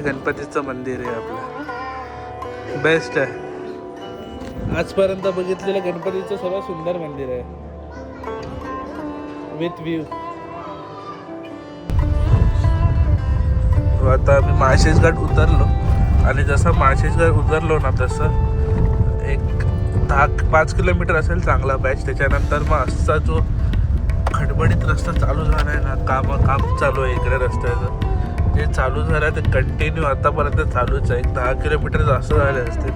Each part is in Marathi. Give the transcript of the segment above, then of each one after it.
हे गणपतीचं मंदिर आहे आपलं, बेस्ट आहे. आजपर्यंत बघितलेलं गणपतीचं सर्वात सुंदर मंदिर आहे विथ व्ह्यू. आता आम्ही माळशेजगड उतरलो आणि जसं माळशेजगड उतरलो ना तसं एक 10-5 किलोमीटर असेल चांगला बॅच. त्याच्यानंतर मग असा जो खडबडीत रस्ता चालू झाला आहे ना, काम चालू आहे इकडे रस्त्याचं. जे चालू झालं आहे ते कंटिन्यू आतापर्यंत चालूच आहे. 10 किलोमीटर जास्त झाले असतील.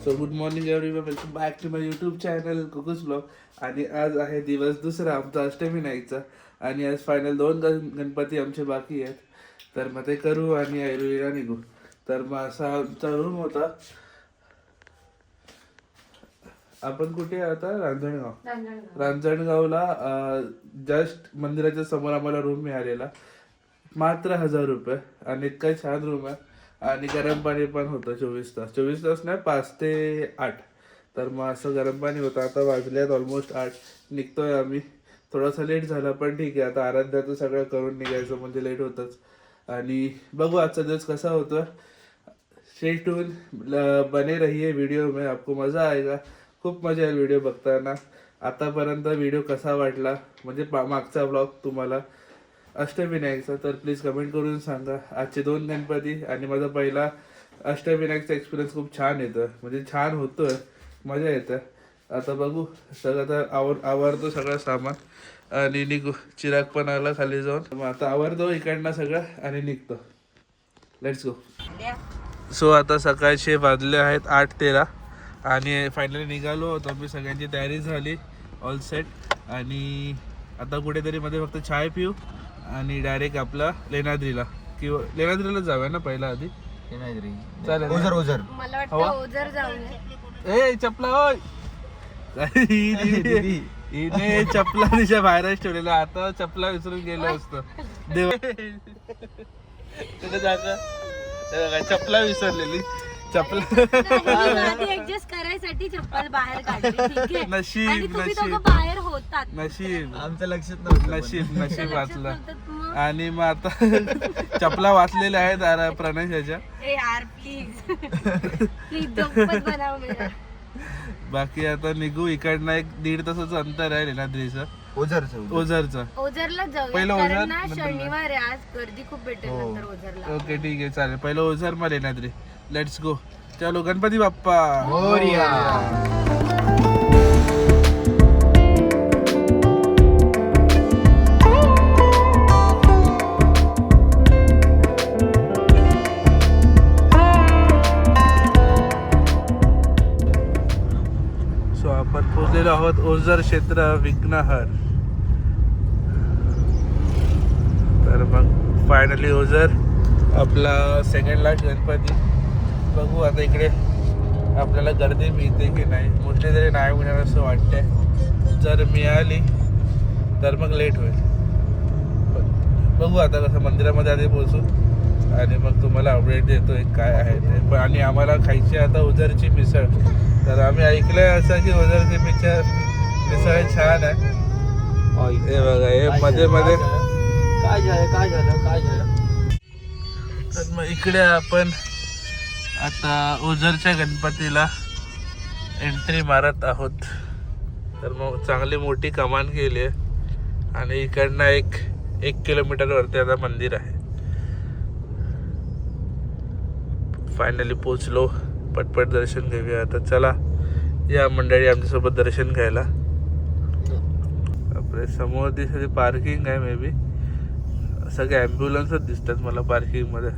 So good morning everyone, welcome back to my YouTube channel कुकूस ब्लॉग. आणि आज आहे दिवस दुसरा आमचा अष्टविनायकचा. आणि आज फायनल 2 गणपती आमचे बाकी आहेत. तर मग ते करू आणि ऐरोलीला निघू. तर मग असा आमचा रूम होता. आपण कुठे आता? रांजणगावला जस्ट मंदिराच्या समोर आम्हाला रूम मिळालेला. मात्र 1000 रुपये. आणि इतका छान रूम आहे. आणि गरम पाणी पण होतं 24 तास. 24 तास नाही, 5 ते 8. तर मग असं गरम पाणी होतं. आता वाजले आहेत ऑलमोस्ट 8. निघतोय आम्ही. थोडासा लेट झाला पण ठीक आहे. आता आराध्याचं सगळं करून निघायचं म्हणजे लेट होतंच. आणि बघू आजचा दिवस कसा होतो. स्टे ट्यून, बने रहिए व्हिडिओ में, आपको मजा आएगा. खूप मजा येईल व्हिडिओ बघताना. आतापर्यंत व्हिडिओ कसा वाटला म्हणजे मागचा ब्लॉग तुम्हाला अष्टविनायकचा, तर प्लीज कमेंट करून सांगा. आजचे 2 गणपती आणि माझा पहिला अष्टविनायकचा एक्सपिरियन्स खूप छान येतं, म्हणजे छान होतोय, मजा येतं. आता बघू सगळं. आता आवरतो सगळं सामान आणि निघू. चिराग पण आला खाली जाऊन. मग आता आवरतो इकडनं सगळं आणि निघतो. Let's go. सो आता सकाळचे वाजले आहेत 8:13 आणि फायनली निघालो होतो मी. सगळ्यांची तयारी झाली, ऑल सेट. आणि आता कुठेतरी मध्ये फक्त चाय पिऊ आणि डायरेक्ट आपला लेण्याद्रीला किंवा लेण्याद्रीला जाऊया ना पहिला आधी. लेण्याद्री चालेल. ओझर मला वाटतं ओझर जाऊया. ए चपला होय. हिने चपला तिच्या बाहेरच ठेवलेला. आता चपला विसरून गेलो असतो. देव चपला विसरलेली. चपला ऍडजस्ट करायसाठी चप्पल बाहेर काढली. ठीक आहे. नशीब आणि तुम्ही नशीब दोघं बाहेर होतात. नशीब आमच्या लक्षात नव्हतं. नशीब वाचलं. मग आणि मग आता चपला वाचलेल्या आहेत प्रणयच्या. ए यार प्लीज प्लीज झोपत बनव मला. बाकी आता निघू. इकडनं एक 1.5 तासाचं अंतर आहे लेण्याद्रीचं, ओझरचं ओझरचं. ओझरला जाऊया. पहिलं ओझर, कारण ना नंतर शनिवार आहे आज, गर्दी खूप भेटेल नंतर ओझरला. ओके ठीक आहे चालेल. पहिलं ओझर मग लेण्याद्री. Let's go. चलो गणपती बाप्पा मोरया. आपण पोहोचलेलो आहोत ओझर क्षेत्र विघ्नहर. तर मग फायनली ओझर आपला सेकंड लास्ट गणपती. बघू आता इकडे आपल्याला गर्दी मिळते की नाही. मोस्टली तरी नाही मिळणार असं वाटतंय. जर मिळाली तर मग लेट होईल. बघू आता कसं मंदिरामध्ये आधी पोहोचू आणि मग तुम्हाला अपडेट देतो काय आहे ते. आणि आम्हाला खायची आता ओझरची मिसळ. तर आम्ही ऐकलंय असं की ओझरची मिसळ छान आहे. हे बघा हे मध्ये मध्ये काय झालं. तर मग इकडे आपण आता ओझरच्या गणपतीला एंट्री मारत आहोत. तर मग चांगली मोठी कमान केली आहे आणि इकडनं एक किलोमीटरवरती आता मंदिर आहे. फायनली पोचलो. पटपट दर्शन घेऊया आता. चला या मंडळी आमच्यासोबत दर्शन घ्यायला. आपल्या समोर दिसते पार्किंग आहे. मे बी सगळे ॲम्ब्युलन्सच दिसतात मला पार्किंगमध्ये.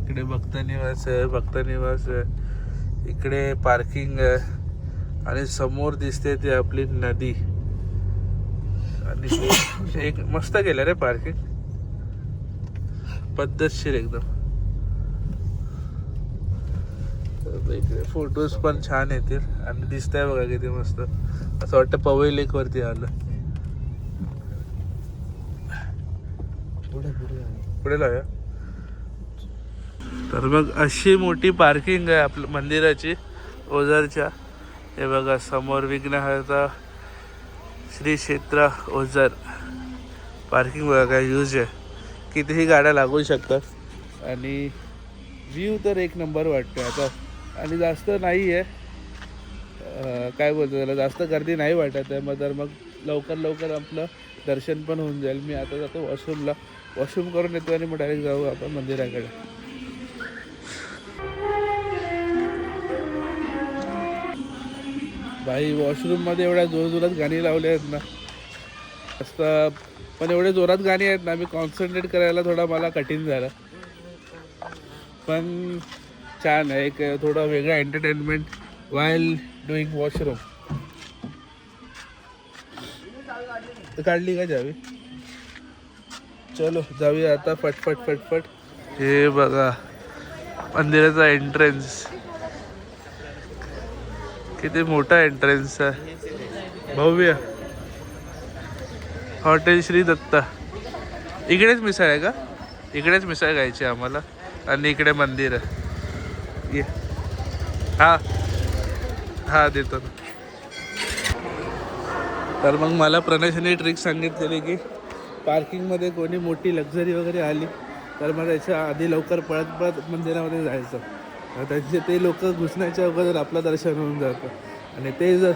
इकडे भक्त निवास आहे. इकडे पार्किंग आहे आणि समोर दिसते ती आपली नदी. आणि एक मस्त केलं रे पार्किंग, पद्धतशीर एकदम. इकडे फोटोज पण छान येतील आणि दिसतंय बघा किती मस्त. असं वाटतं पवई लेक वरती आलं. पुढे लावूया. तर मग अशी मोठी पार्किंग आहे आपल्या मंदिराची. ओझरच्या. हे बघा समोर विघ्नहर्ता श्री क्षेत्र ओझर. पार्किंग बघा काय यूज आहे, कितीही गाड्या लागू शकतात आणि व्ह्यू तर एक नंबर वाटतो आता. आणि जास्त नाही आहे काय बोलतो त्याला, जास्त गर्दी नाही वाटत आहे. मग तर मग लवकर आपलं दर्शन पण होऊन जाईल. मी आता जातो वॉशरूमला, वॉशरूम करून येतो आणि मग डायरेक्ट जाऊ आपण मंदिराकडे. भाई वॉशरूममध्ये एवढ्या जोरात गाणी लावली आहेत ना असतं, पण एवढे जोरात गाणी आहेत ना, मी कॉन्सन्ट्रेट करायला थोडा मला कठीण झालं. पण छान आहे, एक थोडा वेगळा एंटरटेनमेंट वाईल डुईंग वॉशरूम. काढली का जावी? चलो जाऊया आता फटफट. हे बघा मंदिराचा एंट्रन्स, किती मोठा एंट्रन्स आहे, भव्य. हॉटेल श्री दत्ता. इकडेच मिसळ आहे का? इकडेच मिसळ खायची आम्हाला. आणि इकडे मंदिर आहे. हा देतो ना. तर मग मला प्रणयने ट्रिक सांगितलेली की पार्किंगमध्ये कोणी मोठी लक्झरी वगैरे आली तर मग त्याच्या आधी लवकर पळत मंदिरामध्ये जायचं. त्यांचे ते लोक घुसण्याच्या अगोदर आपलं दर्शन होऊन जातं. आणि ते जर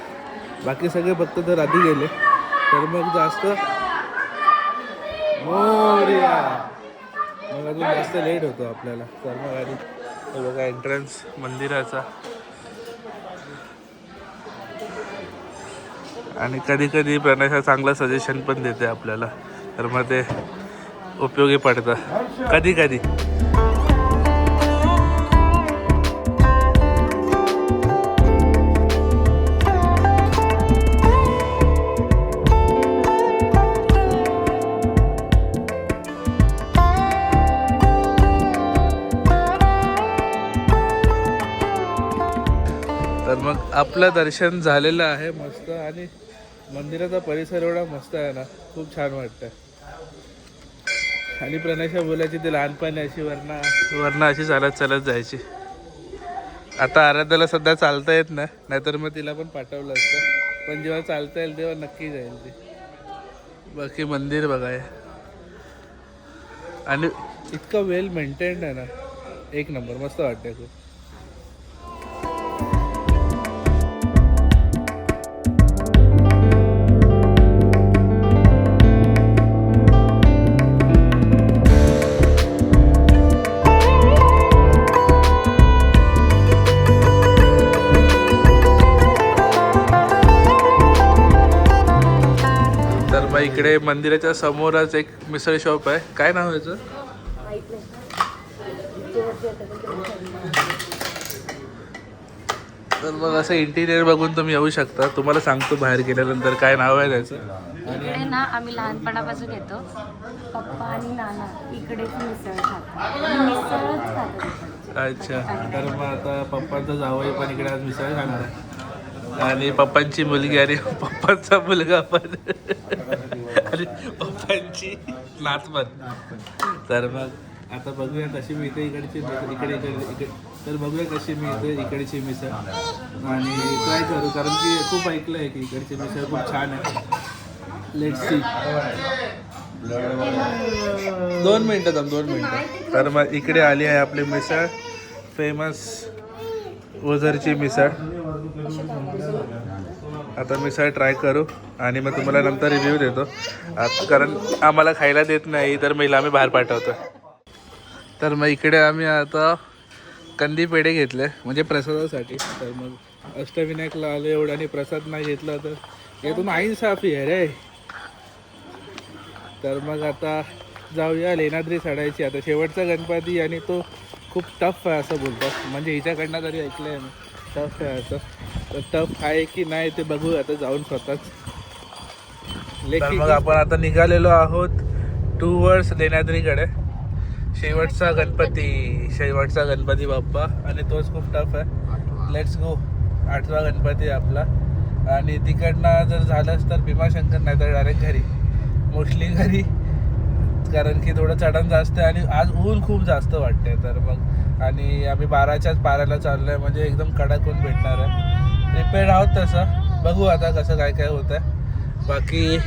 बाकी सगळे भक्त जर आधी गेले तर मग जास्त मोरया, मग अजून जास्त लेट होतो आपल्याला. तर मग आधी हे बघा एंट्रन्स मंदिराचा. आणि कधी प्रणय चांगलं सजेशन पण देते आपल्याला, तर मग ते उपयोगी पडतं कधी. तर मग आपलं दर्शन झालेलं आहे मस्त. आणि मंदिराचा परिसर एवढा मस्त आहे ना, खूप छान वाटतं. आणि प्रणयशा बोलायची ते लहानपणी अशी वरना अशी चालत जायची. आता आराध्याला सध्या चालता येत ना, नाहीतर मग तिला पण पाठवलं असतं. पण जेव्हा चालता येईल तेव्हा नक्की जाईल ती. बाकी मंदिर बघाय आणि इतकं वेल मेंटेन्ड आहे ना, एक नंबर, मस्त वाटतंय खूप. इकडे मंदिराच्या समोरच एक मिसळ शॉप आहे. काय नाव आहे याचं? तर मग असं इंटिरियर बघून तुम्ही येऊ शकता. तुम्हाला सांगतो बाहेर गेल्यानंतर काय नाव आहे त्याचं. इकडे ना आम्ही लहानपणापासून येतो. पप्पा आणि नाना इकडेच मिसळ खातात. अच्छा, तर मग आता पप्पांचा जावई पण इकडे आज मिसळ खाणार आहे. आणि पप्पांची मुलगी आणि पप्पांचा मुलगा पण आणि पप्पांची नात पण. तर मग आता बघूया कशी मिळते इकडची इकडे तर बघूया कशी मिळते इकडची मिसळ आणि ट्राय करू. कारण की खूप ऐकलं आहे की इकडची मिसळ खूप छान आहे. Let's see. 2 मिनटं. तर मग इकडे आली आहे आपली मिसळ, फेमस ओझरची मिसळ. आता मिसळ ट्राय करू आणि मग तुम्हाला नंतर रिव्ह्यू देतो. कारण आम्हाला खायला देत नाही तर महिला आम्ही बाहेर पाठवतो. तर मग इकडे आम्ही आता कंदी पेढे घेतले म्हणजे प्रसादासाठी. तर मग अष्टविनायकला आले एवढं आणि प्रसाद नाही घेतला तर यातून नाइंसाफी आहे रे. तर मग आता जाऊया लेण्याद्री चढायची. आता शेवटचा गणपती आणि तो खूप टफ आहे असं बोलतात. म्हणजे हिच्याकडनं तरी ऐकलं आहे मी टफ आहे असं. तर टफ आहे की नाही ते बघू आता जाऊन स्वतःच. मग आपण आता निघालेलो आहोत टूवर्ड्स लेण्याद्रीकडे. शेवटचा गणपती बाप्पा आणि तोच खूप टफ आहे. Let's go. 8वा गणपती आपला. आणि तिकडनं जर झालंच तर भीमाशंकर, नाही तर डायरेक्ट घरी. मोस्टली घरी कारण की थोडं चढण जास्त आहे आणि आज ऊन खूप जास्त वाटते. तर मग आणि आम्ही 12च्याच पाऱ्याला चाललो आहे, म्हणजे एकदम कडक ऊन भेटणार आहे. प्रिपेअर्ड आहोत तसं, बघू आता कसं काय काय होतं आहे. बाकी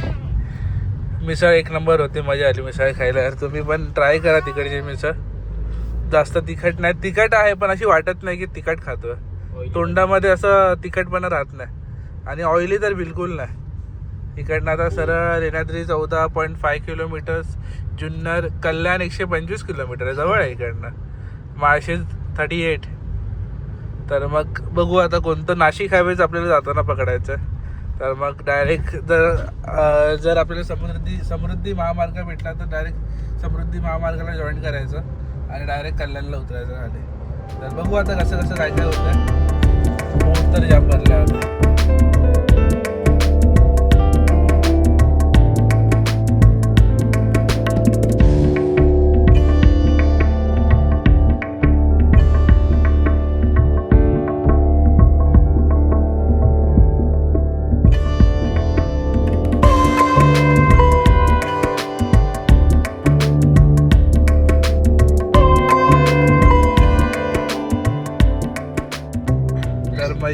मिसळ एक नंबर होती, मजा आली मिसळ खायला यार. तुम्ही पण ट्राय करा तिकडची मिसळ. जास्त तिखट नाही, तिखट आहे पण अशी वाटत नाही की तिखट खातोय. तोंडामध्ये असं तिखटपणा राहत नाही आणि ऑइली तर बिलकुल नाही. इकडनं आता सरळ लेण्याद्री 14.5 किलोमीटर्स, जुन्नर कल्याण 125 किलोमीटर आहे, जवळ आहे इकडनं. माळशेज 38. तर मग बघू आता कोणतं नाशिक हायवेज आपल्याला जाताना पकडायचं. तर मग डायरेक्ट जर आपल्याला समृद्धी महामार्ग भेटला तर डायरेक्ट समृद्धी महामार्गाला जॉईन करायचं आणि डायरेक्ट कल्याणला उतरायचं खाली. तर बघू आता कसं कसं काय काय होतं आहे. ऊन तर जाम भरले आता.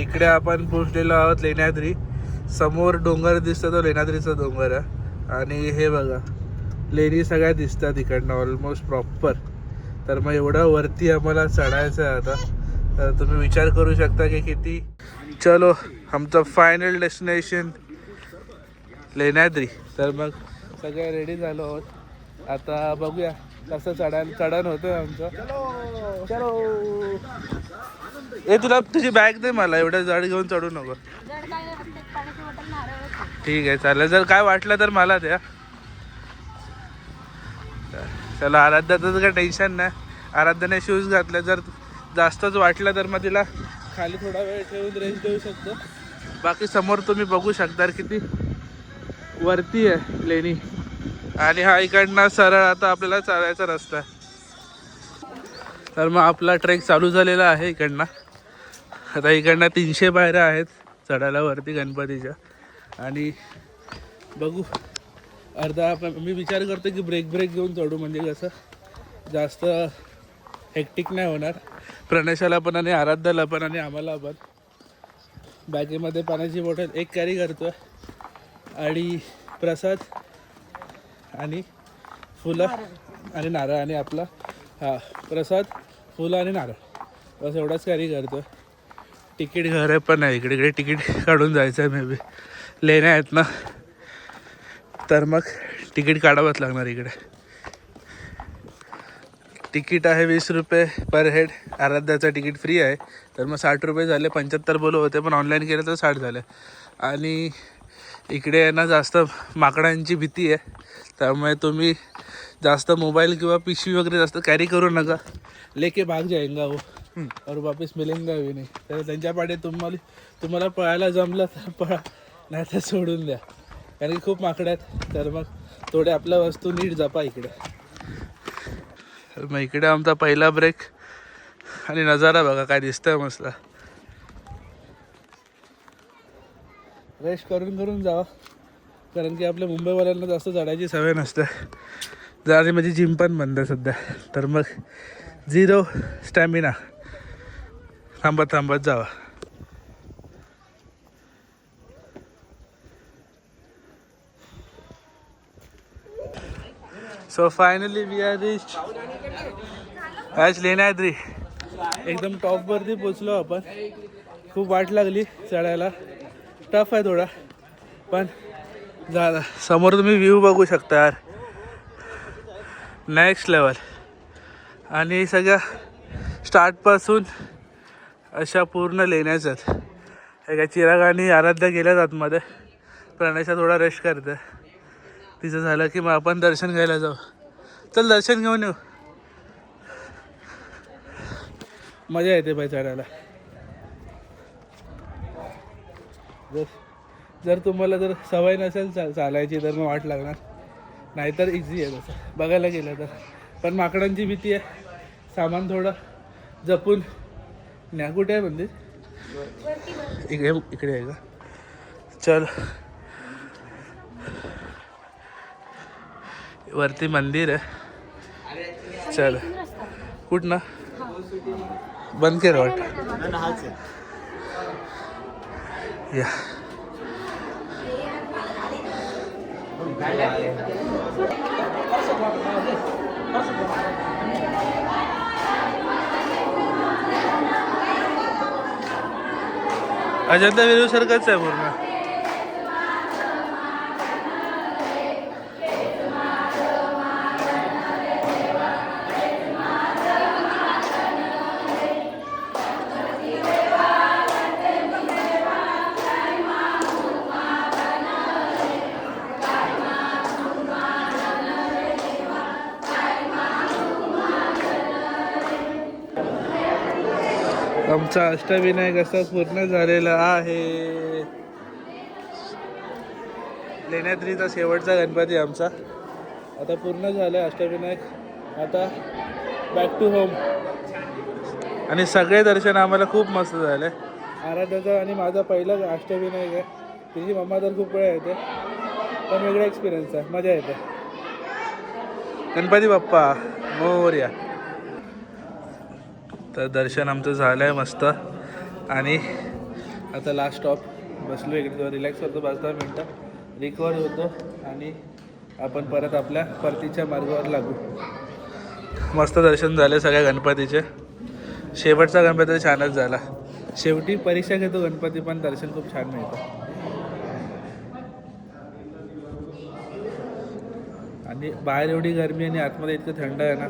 इकडे आपण पोहोचलेलो आहोत लेण्याद्री. समोर डोंगर दिसतो तो लेण्याद्रीचा डोंगर आहे आणि हे बघा लेणी सगळ्या दिसतात इकडनं ऑलमोस्ट प्रॉपर. तर मग एवढं वरती आम्हाला चढायचं आहे आता. तर तुम्ही विचार करू शकता की किती. चलो आमचं फायनल डेस्टिनेशन लेण्याद्री. तर मग सगळे रेडी झालो आहोत. आता बघूया कसं चढण होतं आमचं. चलो ए तुला तुझी बॅग दे मला, एवढं जड घेऊन चढू नको. ठीक आहे चालेल, जर काय वाटलं तर मला द्या. चला आराध्याचं काही टेन्शन नाही, आराध्याने शूज घातले. जर जास्तच वाटलं तर मग तिला खाली थोडा वेळ ठेवून रेस्ट देऊ शकतो. बाकी समोर तुम्ही बघू शकता किती वरती आहे लेणी. आणि हा इकडनं सरळ आता आपल्याला चालायचा रस्ता आहे. तर मग आपला ट्रेक चालू झालेला आहे इकडनं. आता इकडनं 300 पायऱ्या आहेत चढायला वरती गणपतीच्या. आणि बघू अर्धा मी विचार करतो की ब्रेक घेऊन चढू, म्हणजे कसं जास्त हेक्टिक नाही होणार. प्रणेशाला पण आणि आराध्याला पण आणि आम्हाला पण. बॅगेमध्ये पाण्याची बॉटल एक कॅरी करतो आणि प्रसाद आणि फुलं आणि नारळ आणि आपला प्रसाद फुलं आणि नारळ बस एवढाच कॅरी करतो. तिकीट घर पण आहे इकडे तिकीट काढून जायचं आहे. मे बी लेण्या आहेत ना, तर मग तिकीट काढावंच लागणार इकडे. तिकीट आहे 20 रुपये पर हेड. आराध्याचं तिकीट फ्री आहे, तर मग 60 रुपये झाले. 75 बोलू होते पण ऑनलाईन केलं तर 60 झाले. आणि इकडे आहे ना जास्त माकडांची भीती आहे, त्यामुळे तुम्ही जास्त मोबाईल किंवा पिशवी वगैरे जास्त कॅरी करू नका. लेके भाग जाएंगा वो और वापस मिलेंगा भी नाही. तर त्यांच्या पाठी तुम्हाला पळायला जमलं तर पळा, नाही तर सोडून द्या, कारण की खूप माकडं आहेत. तर मग थोडे आपल्या वस्तू नीट जपा इकडे. तर मग इकडे आमचा पहिला ब्रेक आणि नजारा बघा काय दिसतंय मस्त. रेस्ट करून जावा, कारण की आपल्या मुंबईवाल्यांना जास्त चढायची सवय नसते. जरा माझी जिम पण बंद आहे सध्या, तर मग 0 स्टॅमिना. थांबत जावा. So finally we are reach as Lenyadri. एकदम टॉपवरती पोचलो आपण. खूप वाट लागली चढायला, टफ आहे थोडा पण झालं. समोर तुम्ही व्ह्यू बघू शकता यार, नेक्स्ट लेवल. आणि सगळ्या स्टार्टपासून अशा पूर्ण लेण्याच आहेत. एका चिराग आणि आराध्या गेल्यात आतमध्ये. प्रणेशा थोडा रेस्ट करते. तिचं झालं की मग आपण दर्शन घ्यायला जाऊ. चल दर्शन घेऊन येऊ. मजा येते बाई चढायला. जर तुम्हाला जर सवय नसेल चालायची तर मग वाट लागणार, नाहीतर इझी आहे तसं बघायला गेलं तर. पण माकडांची भीती आहे, सामान थोडं जपून न्या. कुठे आहे मंदिर? इकडे आहे का? चल वरती मंदिर आहे. चल कुठनं बंद केलं वाटतं. या अजंता वेरूळ सारखंच आहे पूर्ण. आमचा अष्टविनायक असा पूर्ण झालेला आहे. लेण्याद्रीचा शेवटचा गणपती आमचा आता पूर्ण झाला आहे अष्टविनायक. आता बॅक टू होम. आणि सगळे दर्शन आम्हाला खूप मस्त झाले. आराध्याचा आणि माझा पहिला अष्टविनायक आहे. तिची मम्मा तर खूप वेळा येते पण वेगळा एक्सपिरियन्स आहे, मजा येते. गणपती बाप्पा मोरया. तर दर्शन आमचं झालं आहे मस्त. आणि आता लास्ट स्टॉप बसलो इकडे, रिलॅक्स होतो 5-10 मिनटं, रिकवर होतो आणि आपण परत आपल्या परतीच्या मार्गावर लागू. मस्त दर्शन झाले सगळ्या गणपतीचे. शेवटचा गणपती छानच झाला. शेवटी परीक्षा घेतो गणपती पण दर्शन खूप छान मिळतं. आणि बाहेर एवढी गरमी आणि आतमध्ये इतकं थंड आहे ना,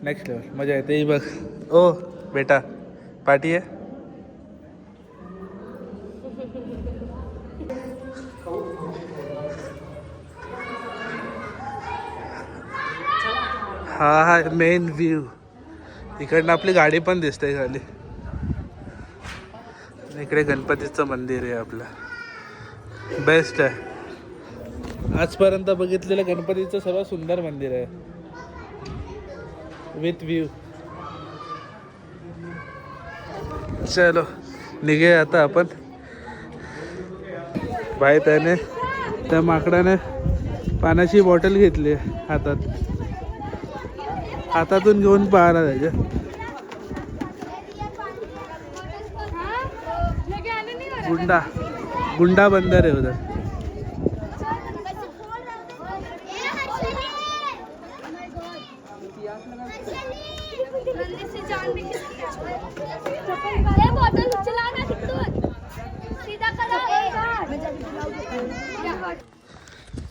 नेक्स्ट लेवल मजा येते. ही बघ. ओ बेटा पार्टी आहे. हा मेन व्ह्यू. इकडनं आपली गाडी पण दिसते खाली. इकडे गणपतीचं मंदिर आहे आपलं. बेस्ट आहे. आजपर्यंत बघितलेलं गणपतीचं सर्वात सुंदर मंदिर आहे विथ व्ह्यू. चलो निघे आता आपण. बाय. त्याने त्या माकडाने पाण्याची बॉटल घेतली हातातून घेऊन पाहायला त्याच्या. गुंडा बंदर आहे उधर.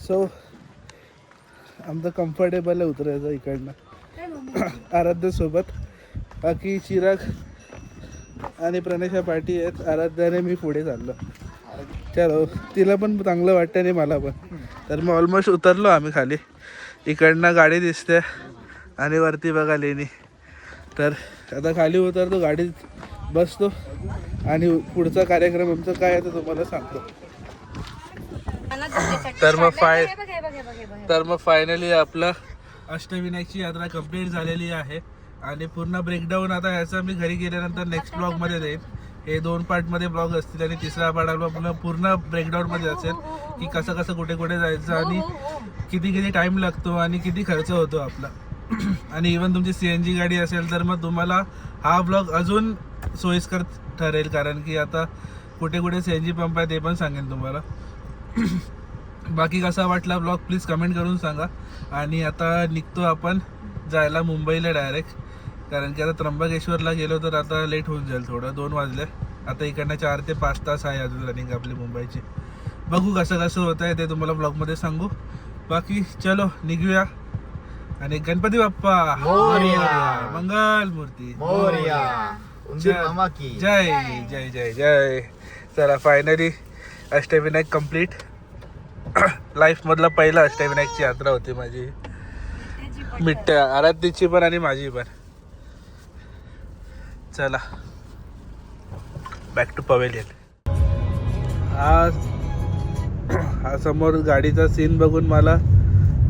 सो आमचं कम्फर्टेबल आहे उतरायचं इकडनं आराध्यासोबत. बाकी चिराग आणि प्रणेशा पार्टी आहेत. आराध्याने मी पुढे चाललो. चलो तिला पण चांगलं वाटतं आणि मला पण. तर मग ऑलमोस्ट उतरलो आम्ही खाली. इकडनं गाडी दिसते आणि वरती बघा लेणी. तर आता खाली उतरतो, गाडीत बसतो आणि पुढचा कार्यक्रम आमचा काय आहे ते तुम्हाला सांगतो. तर मग फायनली आपलं अष्टविनायकची यात्रा कंप्लीट झालेली आहे. आणि पूर्ण ब्रेकडाऊन आता ह्याचा मी घरी गेल्यानंतर नेक्स्ट ब्लॉगमध्ये देईन. हे 2 पार्टमध्ये ब्लॉग असतील आणि तिसरा पार्ट आपला पूर्ण ब्रेकडाऊनमध्ये असेल की कसं कसं कुठे कुठे जायचं आणि किती किती टाईम लागतो आणि किती खर्च होतो आपला. आणि इवन तुमची CNG गाडी असेल तर मग तुम्हाला हा ब्लॉग अजून सोयीस्कर ठरेल, कारण की आता कुठे कुठे CNG पंप आहे ते पण सांगेन तुम्हाला. बाकी कसा वाटला ब्लॉग प्लीज कमेंट करून सांगा. आणि आता निघतो आपण जायला मुंबईला डायरेक्ट, कारण की आता त्र्यंबकेश्वरला गेलो तर आता लेट होऊन जाईल थोडं. 2 वाजले. आता इकडनं 4 ते 5 तास आहे अजून रनिंग आपली मुंबईची. बघू कसं कसं होतं आहे ते तुम्हाला ब्लॉगमध्ये सांगू. बाकी चलो निघूया. आणि गणपती बाप्पा मोरया. मंगल मूर्ती मोरया. जय जय जय जय. चला फायनली अष्टविनायक कंप्लीट. लाईफमधला पहिला अष्टविनायकची यात्रा होती माझी. मिठ्या आराध्याची पण आणि माझी पण. चला बॅक टू पवेलियन. हा समोर गाडीचा सीन बघून मला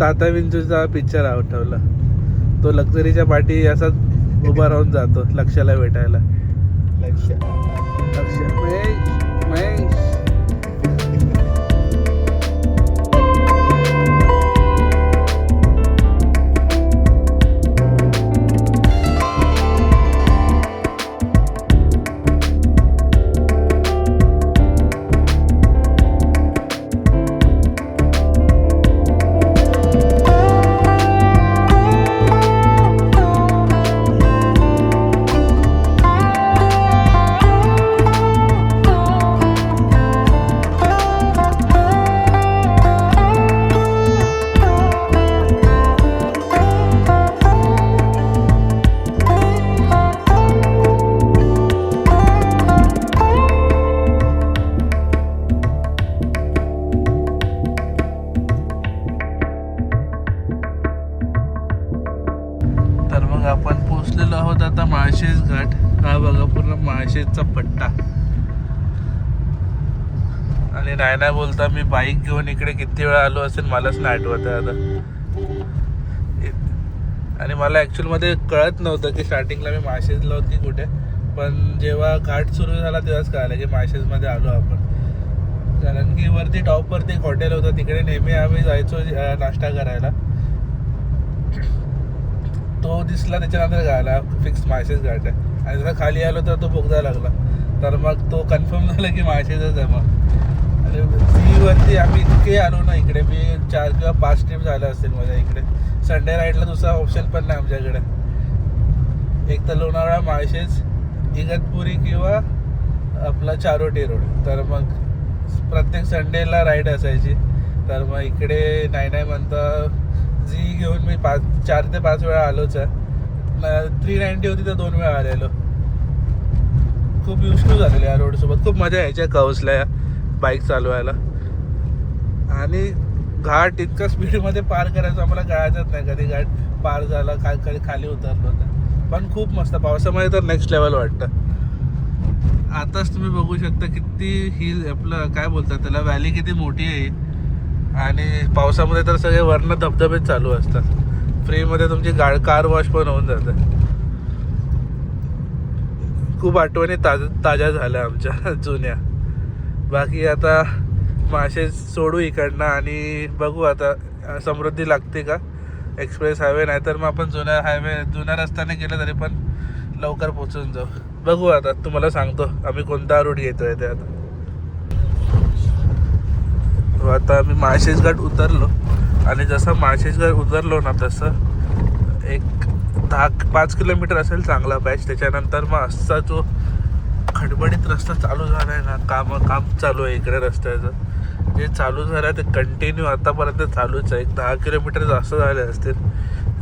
ताता विंचूचा पिक्चर आठवला. तो लक्झरीच्या पाठी असाच उभा राहून जातो लक्षाला भेटायला. लक्ष महेश आहोत आता माळशेज घाट. हा बघा पूर्ण माळशेजचा पट्टा. आणि नाही बोलता मी बाईक घेऊन इकडे किती वेळा आलो असेल मलाच नाही आठवत आहे आता. आणि मला ॲक्च्युअलमध्ये कळत नव्हतं की स्टार्टिंगला मी माळशेजला होती कुठे, पण जेव्हा घाट सुरू झाला तेव्हाच कळालं की माळशेजमध्ये आलो आपण. कारण की वरती टॉपवरती एक हॉटेल होतं, तिकडे नेहमी आम्ही जायचो नाश्ता करायला. तो दिसला त्याच्यानंतर गायला फिक्स माळशेज घाट आहे. आणि जरा खाली आलो तर तो बोगदा लागला, तर मग तो कन्फर्म झाला की माळशेजच आहे. मग आणि सीवरती आम्ही इतके आलो ना इकडे, मी 4 किंवा 5 ट्रिप झाल्या असतील माझ्या इकडे. संडे राईडला दुसरा ऑप्शन पण नाही आमच्याकडे. एक तर लोणावळा, माळशेज, इगतपुरी किंवा आपला चारोटी रोड. तर मग प्रत्येक संडेला राईड असायची. तर मग इकडे नाही म्हणता जी घेऊन मी 4 ते 5 वेळा आलोच आहे. 390 होती तर 2 वेळा आलेलो. खूप युज टू झालेलं या रोडसोबत. खूप मजा यायच्या कौसला या बाईक चालवायला. आणि घाट इतका स्पीडमध्ये पार करायचं आम्हाला कळायचंच नाही कधी घाट पार झाला, कधी खाली उतरलो होतं. पण खूप मस्त, पावसामध्ये तर नेक्स्ट लेवल वाटतं. आताच तुम्ही बघू शकता किती ही आपलं काय बोलतात त्याला, व्हॅली किती मोठी आहे. आणि पावसामध्ये तर सगळे वरनं धबधबेच चालू असतात. फ्रीमध्ये तुमची कार वॉश पण होऊन जाते. खूप आठवणी ताज्या झाल्या आमच्या जुन्या. बाकी आता माळशेज सोडू इकडनं आणि बघू आता समृद्धी लागते का एक्सप्रेस हायवे, नाहीतर मग आपण जुन्या रस्त्याने गेलं तरी पण लवकर पोचून जाऊ. बघू आता, तुम्हाला सांगतो आम्ही कोणता रूट घेतोय ते. आता आम्ही माळशेज घाट उतरलो आणि जसं माळशेज घाट उतरलो ना तसं एक 5 किलोमीटर असेल चांगला पॅच. त्याच्यानंतर मग असा जो खडबडीत रस्ता चालू झाला आहे ना, काम चालू आहे इकडे रस्त्याचं. जे चालू झालं आहे ते कंटिन्यू आतापर्यंत चालूच आहे. एक 10 किलोमीटर जास्त झाले असतील.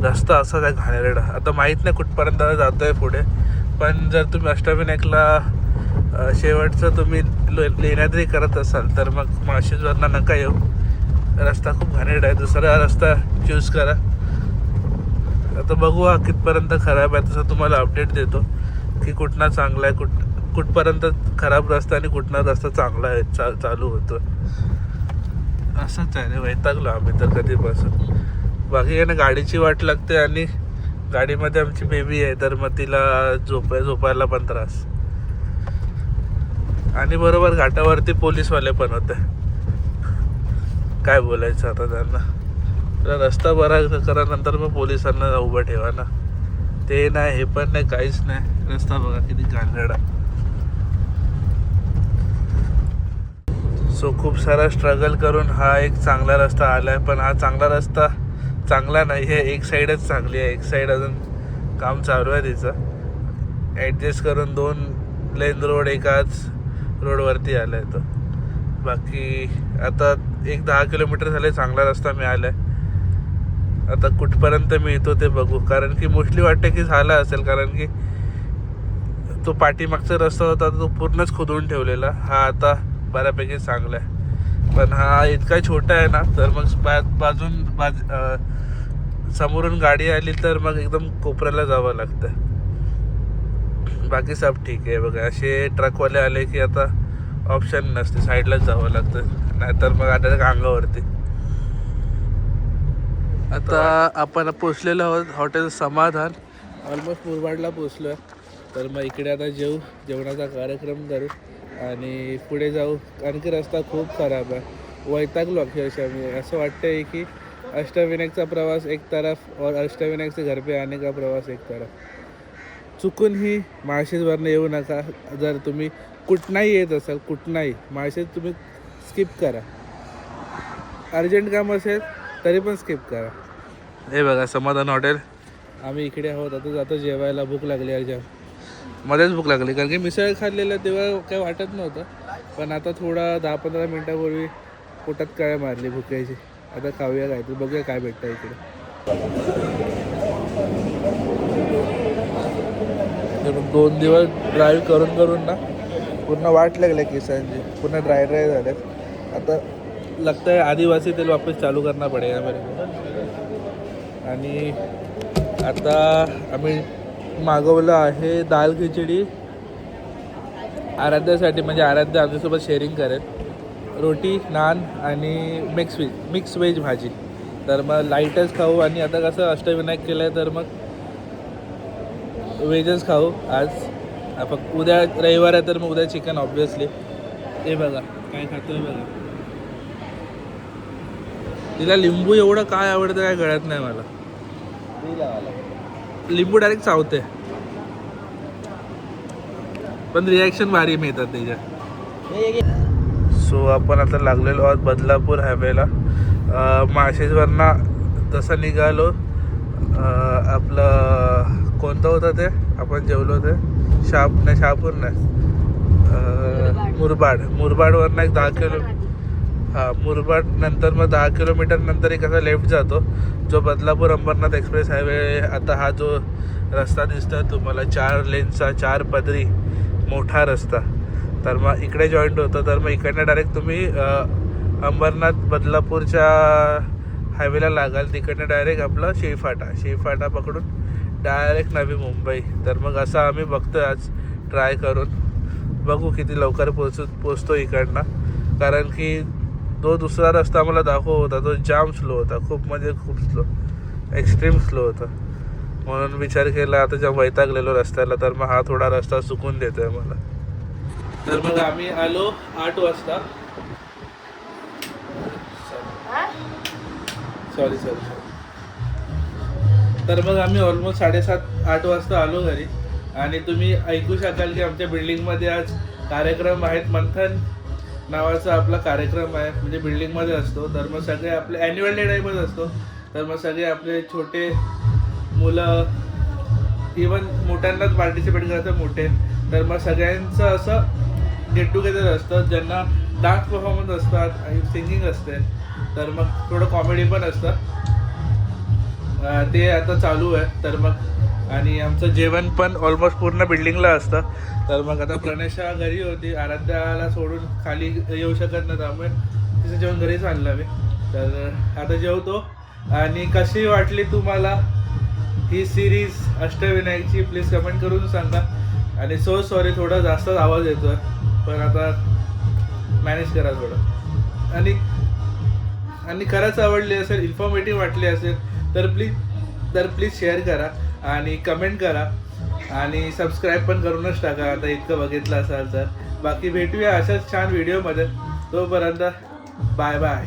रस्ता असाच आहे घाणेरडा. आता माहीत नाही कुठपर्यंत जातो आहे पुढे, पण जर तुम्ही अष्टविनायकला शेवटचं तुम्ही लेण्याद्री करत असाल तर मग माळशेजवरनं नका येऊ. रस्ता खूप घाणेरडा आहे. दुसरा रस्ता चूज करा. आता बघू हा कितपर्यंत खराब आहे, तसं तुम्हाला अपडेट देतो की कुठला चांगला आहे, कुठपर्यंत खराब रस्ता आणि कुठला रस्ता चांगला आहे चालू होतो. असंच आहे रे, वैतागलो आम्ही तर कधीपासून. बाकी आहे ना, गाडीची वाट लागते आणि गाडीमध्ये आमची बेबी आहे, तर मग तिला झोपायला पण त्रास. आणि बरोबर घाटावरती पोलीसवाले पण होते. काय बोलायचं आता त्यांना. रस्ता बरा करा, नंतर मग पोलिसांना उभं ठेवा ना. ते नाही, हे पण नाही, काहीच नाही. रस्ता बघा किती घाणेरडा. सो खूप सारा स्ट्रगल करून हा एक चांगला रस्ता आला आहे. पण हा चांगला रस्ता चांगला नाही आहे. एक साईडच चांगली आहे, एक साईड अजून काम चालू आहे तिचं. ॲडजस्ट करून 2 लेन रोड एकाच रोडवरती आला आहे तो. बाकी आता एक 10 किलोमीटर झाले चांगला रस्ता मिळाला आहे. आता कुठपर्यंत मिळतो ते बघू. कारण की मोस्टली वाटतं की झाला असेल, कारण की तो पाठीमागचा रस्ता होता तो पूर्णच खोदून ठेवलेला. हा आता बऱ्यापैकी चांगला आहे. पण हा इतका छोटा आहे ना, तर मग समोरून गाडी आली तर मग एकदम कोपऱ्याला जावं लागतं. बाकी सब ठीक आहे. बघा असे ट्रकवाले आले की आता ऑप्शन नसते, साईडलाच जावं लागतं, नाहीतर मग आता अंगावरती. आता आपण पोचलेलो आहोत हॉटेल समाधान. ऑलमोस्ट मुरबाडला पोचलो आहे. तर मग इकडे आता जेवणाचा कार्यक्रम करू आणि पुढे जाऊ. कारण की रस्ता खूप खराब आहे. वैतागलो अक्षरशः मी. असं वाटतंय की अष्टविनायकचा प्रवास एक तरफ और अष्टविनायक से घर पे आने का प्रवास एक तरफ. चुकूनही माळशेजवरनं येऊ नका. जर तुम्ही कुठनाही येत असाल, कुठनाही माळशेज तुम्ही स्किप करा. अर्जंट काम असेल तरी पण स्किप करा. हे बघा समाधान हॉटेल. आम्ही इकडे आहोत. आता जातो जेवायला. भूक लागली आहे जाम. मध्येच भूक लागली, कारण की मिसळ खाल्लेलं तेव्हा काही वाटत नव्हतं, पण आता थोडा 10-15 मिनटापूर्वी पोटात काय मारली भुकायची. आता खाऊया काय, तर बघूया काय भेटतं इकडे. 2 दिवस ड्राईव्ह करून ना पूर्ण वाट लागल्या केसांची, पूर्ण ड्राय झाले. आता लगता है आदिवासी तेल वापस चालू करना पडेगा मेरे को. आणि आता आम्ही मागवलं आहे दाल खिचडी आराध्यासाठी, म्हणजे आराध्या आमच्यासोबत शेअरिंग करेल. रोटी, नान आणि मिक्स व्हेज भाजी. तर मग लाईटच खाऊ. आणि आता कसं अष्टविनायक केलं आहे तर मग व्हेजच खाऊ आज. फक्त उद्या रविवार आहे तर मग उद्या चिकन ऑब्विसली. ते बघा काय खातोय बघा. तिला लिंबू एवढं काय आवडतं काय कळत नाही मला. लिंबू डायरेक्ट चावते, पण रिॲक्शन भारी मिळतात त्याच्या. सो आपण आता लागलेलो आहोत बदलापूर हायवेला. माळशेजवरनं तसं निघालो. आपलं कोणतं होतं ते आपण जेवलो ते शहापूर नाही मुरबाडवरनं एक 10 किलो. हां, मुरबाड नंतर मग 10 किलोमीटर नंतर एक असा लेफ्ट जातो जो बदलापूर अंबरनाथ एक्सप्रेस हायवे. आता हा जो रस्ता दिसतोय तुम्हाला 4 लेनचा 4 पदरी मोठा रस्ता, तर मग इकडे जॉईंट होतं. तर मग इकडनं डायरेक्ट तुम्ही अंबरनाथ बदलापूरच्या हायवेला लागाल. तिकडनं डायरेक्ट आपलं शेफाटा पकडून डायरेक्ट नवी मुंबई. तर मग असं आम्ही बघतोय आज ट्राय करून. बघू किती लवकर पोचतो इकडनं. कारण की तो दुसरा रस्ता मला दाखव होता तो जाम स्लो होता, खूप म्हणजे खूप स्लो, एक्स्ट्रीम स्लो होता. म्हणून विचार केला आता जेव्हा वैतागलेलो रस्त्याला तर मग हा थोडा रस्ता चुकून देतोय मला. तर मग आम्ही आलो 8 वाजता. सॉरी. तर मग आम्ही ऑलमोस्ट 7:30-8 वाजता आलो घरी. आणि तुम्ही ऐकू शकाल की आमच्या बिल्डिंगमध्ये आज कार्यक्रम आहेत. मंथन नावाचा आपला कार्यक्रम आहे, म्हणजे बिल्डिंगमध्ये असतो. तर मग सगळे आपले ॲन्युअल डे टाईपच असतो. तर मग सगळे आपले छोटे मुलं, इवन मोठ्यांनाच पार्टिसिपेट करतात मोठे. तर मग सगळ्यांचं असं गेट टुगेदर असतं, ज्यांना डान्स परफॉर्मन्स असतात आणि सिंगिंग असते. तर मग थोडं कॉमेडी पण असतं, ते आता चालू आहे. तर मग आणि आमचं जेवण पण ऑलमोस्ट पूर्ण बिल्डिंगला असतं. तर मग आता प्रणेशा घरी होती, आराध्याला सोडून खाली येऊ शकत नाही, त्यामुळे तिचं जेवण घरीच आणलं मी. तर आता जेवतो. आणि कशी वाटली तुम्हाला ही सिरीज अष्टविनायकची प्लीज कमेंट करून सांगा. आणि सॉरी थोडा जास्तच आवाज येतोय, पण आता मॅनेज करा थोडं. आणि खरंच आवडली असेल, इन्फॉर्मेटिव्ह वाटली असेल तर प्लीज शेअर करा आणि कमेंट करा. आणि सबस्क्राईब पण करूनच टाका आता इतकं बघितलं असाल तर. बाकी भेटूया अशाच छान व्हिडिओमध्ये. तोपर्यंत बाय.